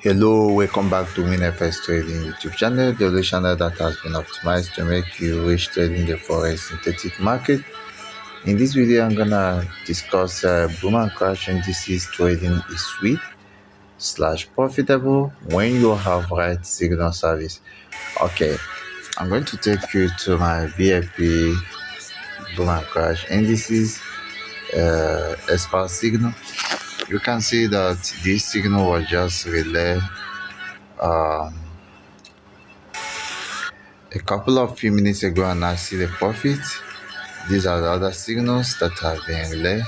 Hello, welcome back to WINFXTRADING YouTube channel, the only channel that has been optimized to make you rich trading the Forex synthetic market. In this video, I'm gonna discuss BoomCrash indices trading is sweet / profitable when you have right signal service. Okay, I'm going to take you to my VIP BoomCrash indices expert signal. You can see that this signal was just relayed a couple of few minutes ago, and I see the profit. These are the other signals that have been relayed,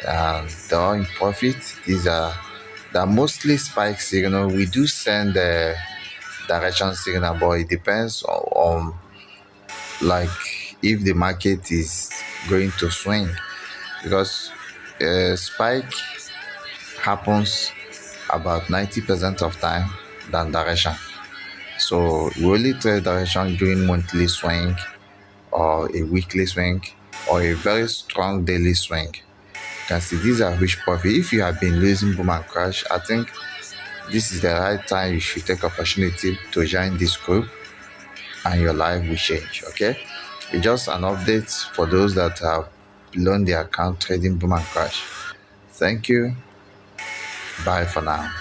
and they're all in profit. They're mostly spike signal. We do send the direction signal, but it depends on like if the market is going to swing, because spike happens about 90% of time than direction. So we only trade direction during monthly swing or a weekly swing or a very strong daily swing. You can see these are rich profit. If you have been losing BoomCrash, I think this is the right time you should take opportunity to join this group and your life will change. Okay, it's just an update for those that have blown their account trading BoomCrash. Thank you. Bye for now.